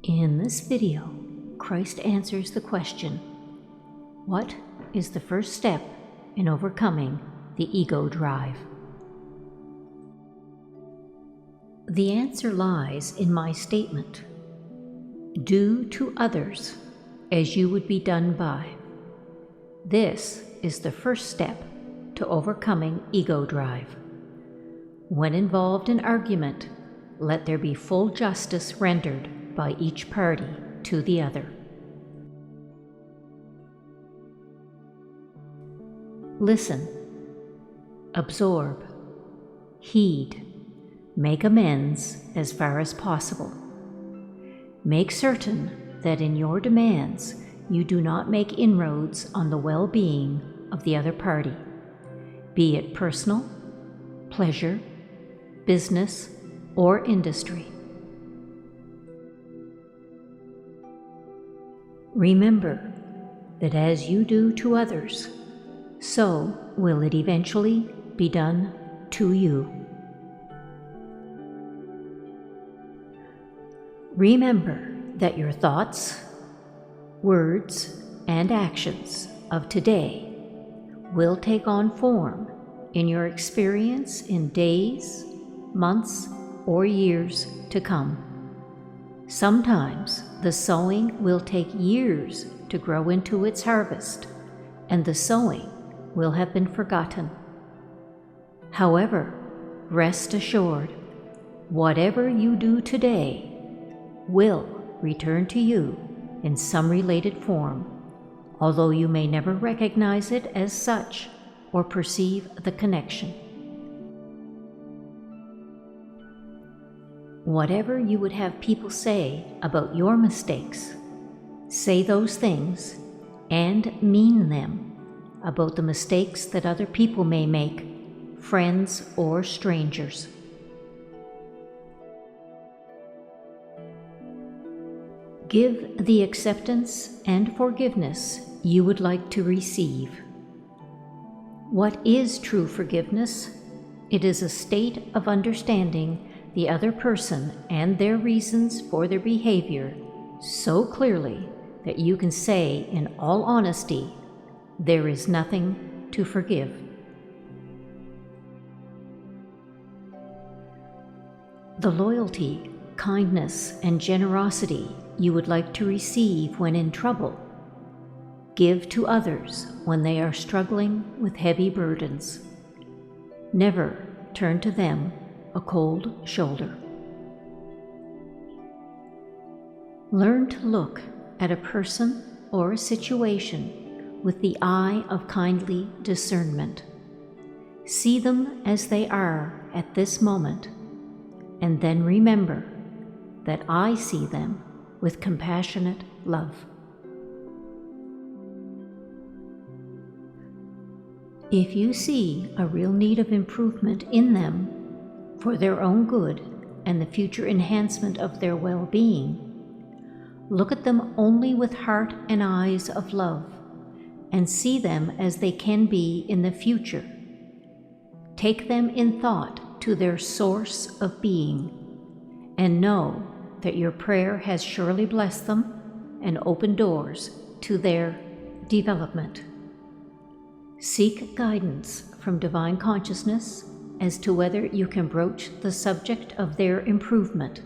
In this video, Christ answers the question, what is the first step in overcoming the ego drive? The answer lies in my statement, do to others as you would be done by. This is the first step to overcoming ego drive. When involved in argument, let there be full justice rendered by each party to the other. Listen, absorb, heed, make amends as far as possible. Make certain that in your demands you do not make inroads on the well-being of the other party, be it personal, pleasure, business, or industry. Remember that as you do to others, so will it eventually be done to you. Remember that your thoughts, words, and actions of today will take on form in your experience in days, months, or years to come. Sometimes the sowing will take years to grow into its harvest, and the sowing will have been forgotten. However, rest assured, whatever you do today will return to you in some related form, although you may never recognize it as such or perceive the connection. Whatever you would have people say about your mistakes, say those things and mean them about the mistakes that other people may make, friends or strangers. Give the acceptance and forgiveness you would like to receive. What is true forgiveness? It is a state of understanding the other person and their reasons for their behavior so clearly that you can say in all honesty, there is nothing to forgive. The loyalty, kindness, and generosity you would like to receive when in trouble, give to others when they are struggling with heavy burdens. Never turn to them a cold shoulder. Learn to look at a person or a situation with the eye of kindly discernment. See them as they are at this moment, and then remember that I see them with compassionate love. If you see a real need of improvement in them for their own good and the future enhancement of their well-being, look at them only with heart and eyes of love and see them as they can be in the future. Take them in thought to their source of being and know that your prayer has surely blessed them and opened doors to their development. Seek guidance from divine consciousness as to whether you can broach the subject of their improvement,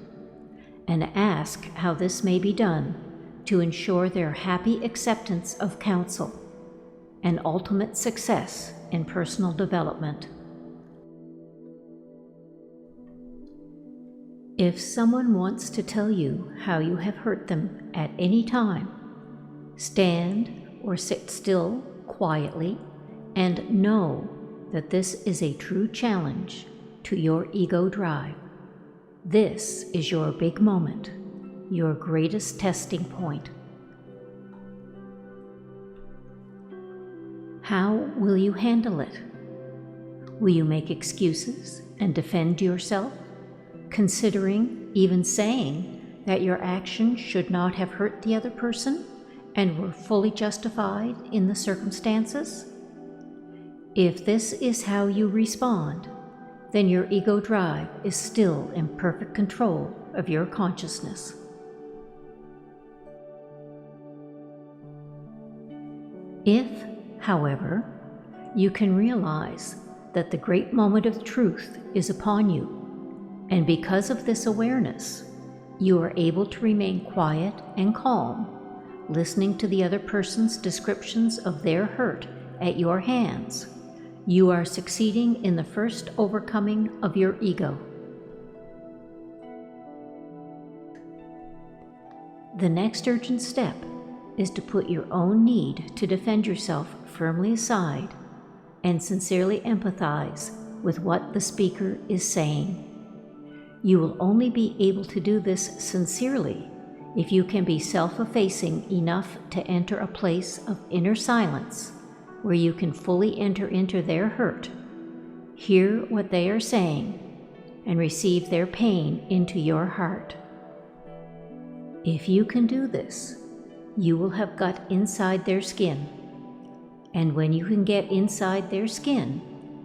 and ask how this may be done to ensure their happy acceptance of counsel and ultimate success in personal development. If someone wants to tell you how you have hurt them at any time, stand or sit still quietly and know that this is a true challenge to your ego drive. This is your big moment, your greatest testing point. How will you handle it? Will you make excuses and defend yourself, considering, even saying, that your actions should not have hurt the other person and were fully justified in the circumstances? If this is how you respond, then your ego drive is still in perfect control of your consciousness. If, however, you can realize that the great moment of truth is upon you, and because of this awareness, you are able to remain quiet and calm, listening to the other person's descriptions of their hurt at your hands, you are succeeding in the first overcoming of your ego. The next urgent step is to put your own need to defend yourself firmly aside and sincerely empathize with what the speaker is saying. You will only be able to do this sincerely if you can be self-effacing enough to enter a place of inner silence where you can fully enter into their hurt, hear what they are saying, and receive their pain into your heart. If you can do this, you will have got inside their skin. And when you can get inside their skin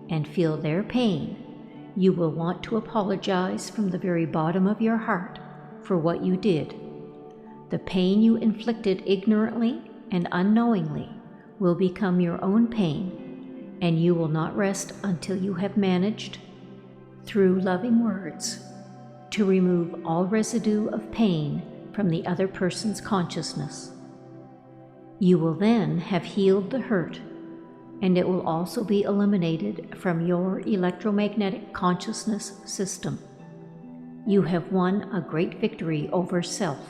and feel their pain, you will want to apologize from the very bottom of your heart for what you did. The pain you inflicted ignorantly and unknowingly will become your own pain, and you will not rest until you have managed, through loving words, to remove all residue of pain from the other person's consciousness. You will then have healed the hurt, and it will also be eliminated from your electromagnetic consciousness system. You have won a great victory over self.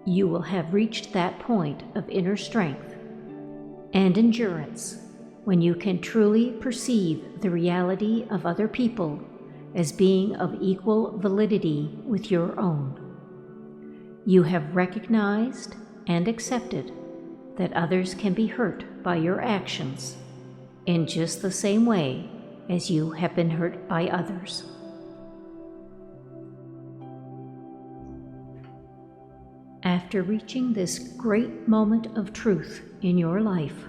You will have reached that point of inner strength and endurance when you can truly perceive the reality of other people as being of equal validity with your own. You have recognized and accepted that others can be hurt by your actions in just the same way as you have been hurt by others. After reaching this great moment of truth in your life,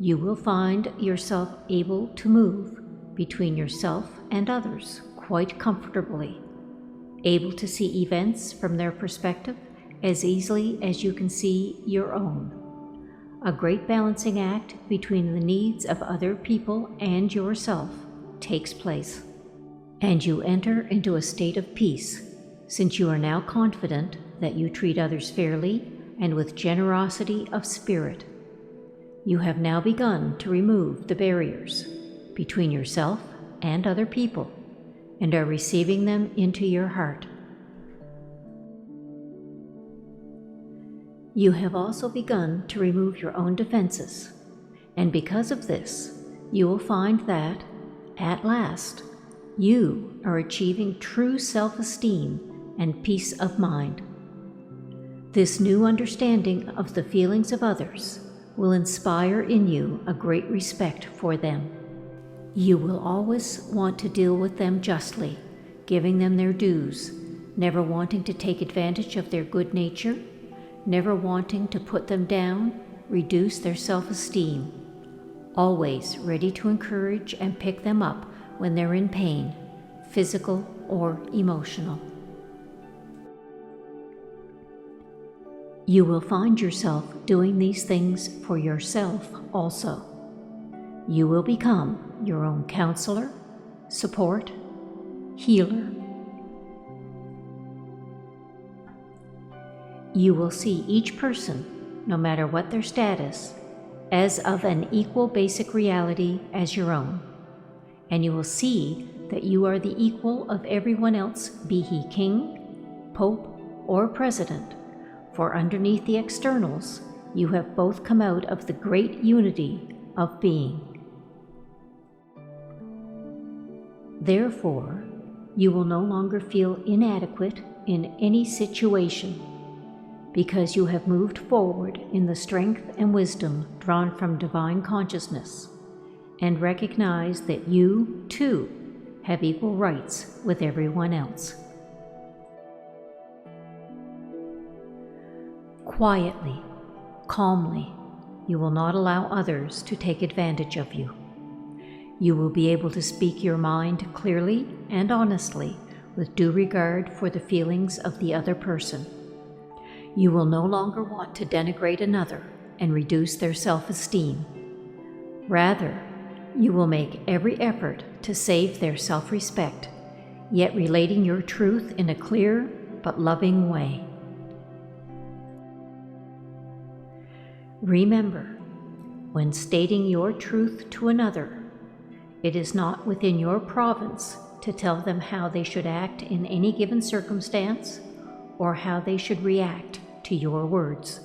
you will find yourself able to move between yourself and others quite comfortably, able to see events from their perspective as easily as you can see your own. A great balancing act between the needs of other people and yourself takes place, and you enter into a state of peace, since you are now confident that you treat others fairly and with generosity of spirit. You have now begun to remove the barriers between yourself and other people, and are receiving them into your heart. You have also begun to remove your own defenses, and because of this, you will find that, at last, you are achieving true self-esteem and peace of mind. This new understanding of the feelings of others will inspire in you a great respect for them. You will always want to deal with them justly, giving them their dues, never wanting to take advantage of their good nature, never wanting to put them down, reduce their self-esteem, always ready to encourage and pick them up when they're in pain, physical or emotional. You will find yourself doing these things for yourself also. You will become your own counselor, support, healer. You will see each person, no matter what their status, as of an equal basic reality as your own, and you will see that you are the equal of everyone else, be he king, pope, or president, for underneath the externals, you have both come out of the great unity of being. Therefore, you will no longer feel inadequate in any situation, because you have moved forward in the strength and wisdom drawn from divine consciousness, and recognize that you, too, have equal rights with everyone else. Quietly, calmly, you will not allow others to take advantage of you. You will be able to speak your mind clearly and honestly with due regard for the feelings of the other person. You will no longer want to denigrate another and reduce their self-esteem. Rather, you will make every effort to save their self-respect, yet relating your truth in a clear but loving way. Remember, when stating your truth to another, it is not within your province to tell them how they should act in any given circumstance or how they should react to your words.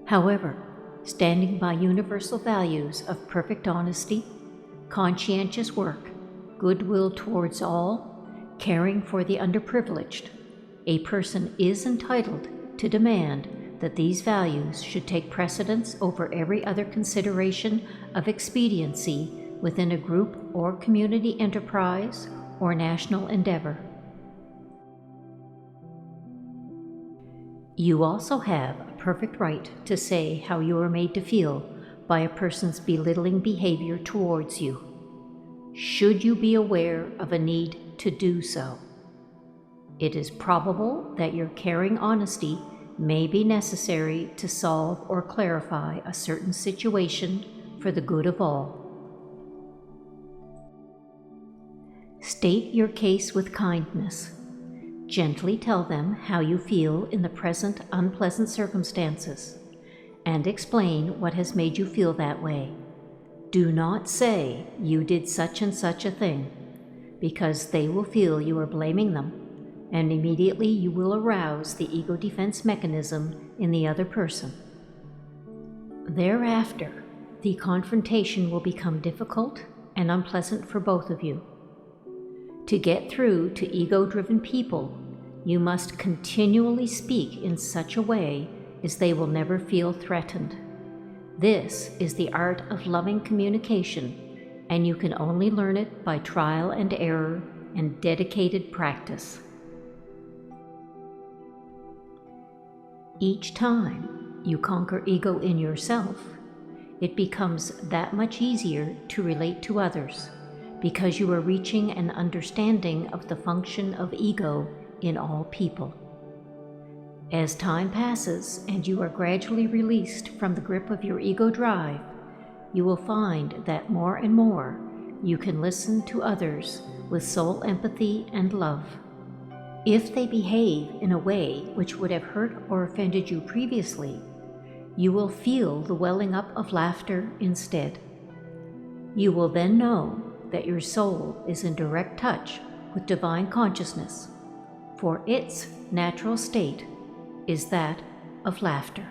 However, standing by universal values of perfect honesty, conscientious work, goodwill towards all, caring for the underprivileged, a person is entitled to demand that these values should take precedence over every other consideration of expediency within a group or community enterprise or national endeavor. You also have a perfect right to say how you are made to feel by a person's belittling behavior towards you, should you be aware of a need to do so. It is probable that your caring honesty may be necessary to solve or clarify a certain situation for the good of all. State your case with kindness. Gently tell them how you feel in the present unpleasant circumstances, and explain what has made you feel that way. Do not say you did such and such a thing, because they will feel you are blaming them, and immediately you will arouse the ego defense mechanism in the other person. Thereafter, the confrontation will become difficult and unpleasant for both of you. To get through to ego-driven people, you must continually speak in such a way as they will never feel threatened. This is the art of loving communication, and you can only learn it by trial and error and dedicated practice. Each time you conquer ego in yourself, it becomes that much easier to relate to others, because you are reaching an understanding of the function of ego in all people. As time passes and you are gradually released from the grip of your ego drive, you will find that more and more you can listen to others with soul empathy and love. If they behave in a way which would have hurt or offended you previously, you will feel the welling up of laughter instead. You will then know that your soul is in direct touch with divine consciousness, for its natural state is that of laughter.